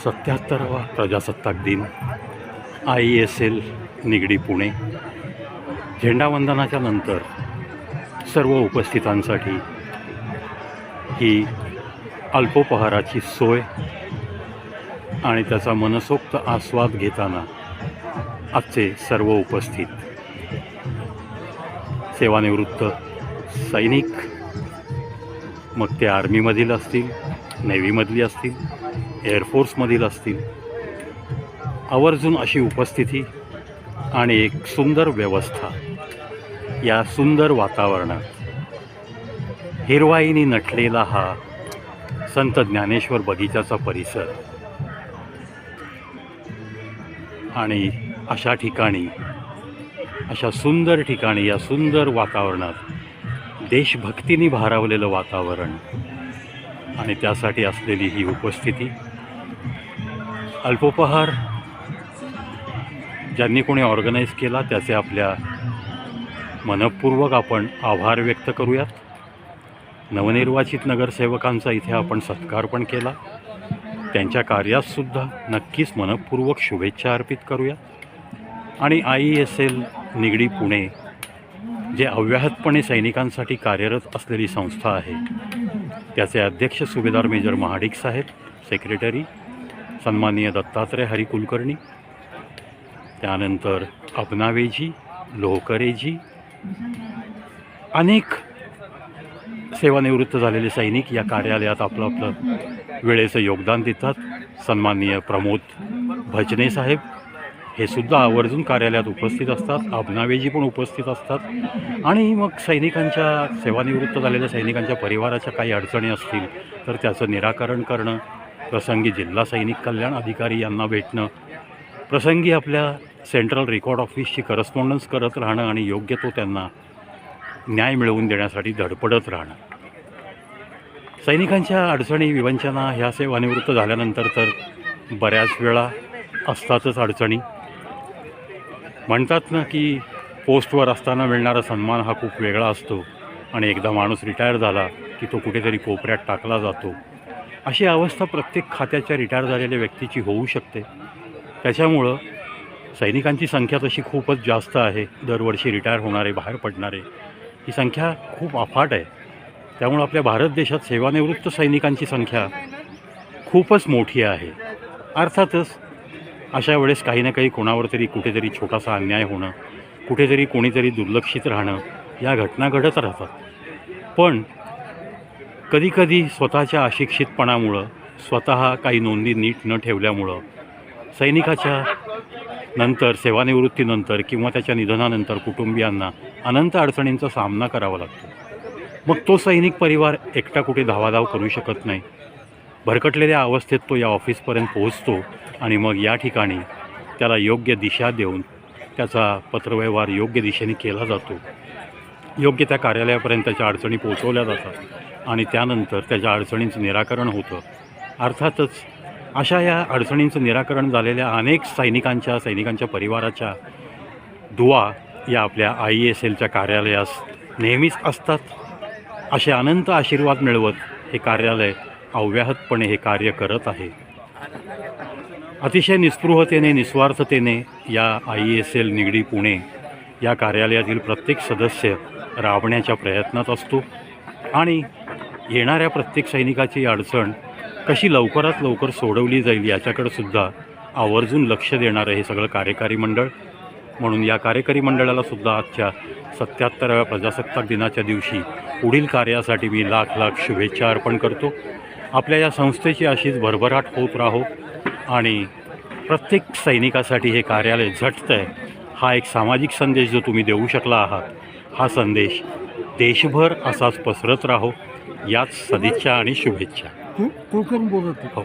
सत्याहत्तरावा प्रजासत्ताक दिन IESL निगडी पुणे. झेंडावंदनाच्या नंतर सर्व उपस्थितांसाठी ही अल्पोपहाराची सोय आणि त्याचा मनसोक्त आस्वाद घेताना आजचे सर्व उपस्थित सेवानिवृत्त सैनिक, मग ते आर्मीमधील असतील, नेव्हीमधली असतील, एअरफोर्समधील असतील, आवर्जून अशी उपस्थिती आणि एक सुंदर व्यवस्था या सुंदर वातावरणात हिरवाईने नटलेला हा संत ज्ञानेश्वर बगीचाचा परिसर आणि अशा ठिकाणी, अशा सुंदर ठिकाणी, या सुंदर वातावरणात देशभक्तीने भारावलेलं वातावरण आणि त्यासाठी असलेली ही उपस्थिती. अल्पोपहार ज्यांनी कोणी ऑर्गनाईज केला त्याचे आपल्या मनपूर्वक आपण आभार व्यक्त करूयात. नवनिर्वाचित नगरसेवकांचा इथे आपण सत्कार पण केला, त्यांच्या कार्यातसुद्धा नक्कीच मनपूर्वक शुभेच्छा अर्पित करूया. आणि IESL निगडी पुणे जे अव्याहतपणे सैनिकांसाठी कार्यरत असलेली संस्था आहे, त्याचे अध्यक्ष सुभेदार मेजर महाडिक साहेब, सेक्रेटरी सन्माननीय दत्तात्रय हरी कुलकर्णी, त्यानंतर अबनावेजी, लोहकरेजी, अनेक सेवानिवृत्त झालेले सैनिक या कार्यालयात आपलं आपलं वेळेचं योगदान देतात. सन्माननीय प्रमोद भजने साहेब हे सुद्धा आवर्जून कार्यालयात उपस्थित असतात. अबनावेजी पण उपस्थित असतात. आणि मग सैनिकांच्या, सेवानिवृत्त झालेल्या सैनिकांच्या परिवाराच्या काही अडचणी असतील तर त्याचं निराकरण करणं, प्रसंगी जिल्हा सैनिक कल्याण अधिकारी यांना भेटणं, प्रसंगी आपल्या सेंट्रल रेकॉर्ड ऑफिसची करस्पॉन्डन्स करत राहणं आणि योग्य तो त्यांना न्याय मिळवून देण्यासाठी धडपडत राहणं. सैनिकांच्या अडचणी, विवंचना ह्या सेवानिवृत्त झाल्यानंतर तर बऱ्याच वेळा असतातच अडचणी. म्हणतात ना की पोस्टवर असताना मिळणारा सन्मान हा खूप वेगळा असतो आणि एकदा माणूस रिटायर झाला की तो कुठेतरी कोपऱ्यात टाकला जातो. अशी अवस्था प्रत्येक खात्याच्या रिटायर झालेल्या व्यक्तीची होऊ शकते. त्याच्यामुळं सैनिकांची संख्या तशी खूपच जास्त आहे. दरवर्षी रिटायर होणारे, बाहेर पडणारे, ही संख्या खूप अफाट आहे. त्यामुळं आपल्या भारत देशात सेवानिवृत्त सैनिकांची संख्या खूपच मोठी आहे. अर्थातच अशा वेळेस काही ना काही कोणावर तरी कुठेतरी छोटासा अन्याय होणं, कुठेतरी कोणीतरी दुर्लक्षित राहणं, या घटना घडत राहतात. पण कधीकधी स्वतःच्या अशिक्षितपणामुळं, स्वतः काही नोंदी नीट न ठेवल्यामुळं सैनिकाच्या नंतर, सेवानिवृत्तीनंतर किंवा त्याच्या निधनानंतर कुटुंबियांना अनंत अडचणींचा सामना करावा लागतो. मग तो सैनिक परिवार एकटा कुठे धावाधाव करू शकत नाही. भरकटलेल्या अवस्थेत तो या ऑफिसपर्यंत पोहोचतो आणि मग या ठिकाणी त्याला योग्य दिशा देऊन त्याचा पत्रव्यवहार योग्य दिशेने केला जातो. योग्य त्या कार्यालयापर्यंत त्याच्या अडचणी पोहोचवल्या जातात आणि त्यानंतर त्याच्या अडचणींचं निराकरण होतं. अर्थातच अशा या अडचणींचं निराकरण झालेल्या अनेक सैनिकांच्या परिवाराच्या दुवा या आपल्या IESLच्या कार्यालयास नेहमीच असतात. असे अनंत आशीर्वाद मिळवत हे कार्यालय अव्याहतपणे हे कार्य करत आहे. अतिशय निस्पृहतेने, निस्वार्थतेने या IESL निगडी पुणे या कार्यालयातील प्रत्येक सदस्य राबण्याच्या प्रयत्नात असतो आणि येणाऱ्या प्रत्येक सैनिकाची अडचण कशी लवकरात लवकर सोडवली जाईल याच्याकडे सुद्धा आवर्जून लक्ष देणारं हे सगळं कार्यकारी मंडळ. म्हणून या कार्यकारी मंडळाला सुद्धा आजच्या 77व्या प्रजासत्ताक दिनाच्या दिवशी पुढील कार्यासाठी मी लाख लाख शुभेच्छा अर्पण करतो. आपल्या या संस्थेची अशीच भरभराट होत राहो आणि प्रत्येक सैनिकासाठी हे कार्यालय झटतं आहे. हा एक सामाजिक संदेश जो तुम्ही देऊ शकला आहात, हा संदेश देशभर असाच पसरत राहो. याच सदिच्छा आणि शुभेच्छा. कोकण बोलत हो.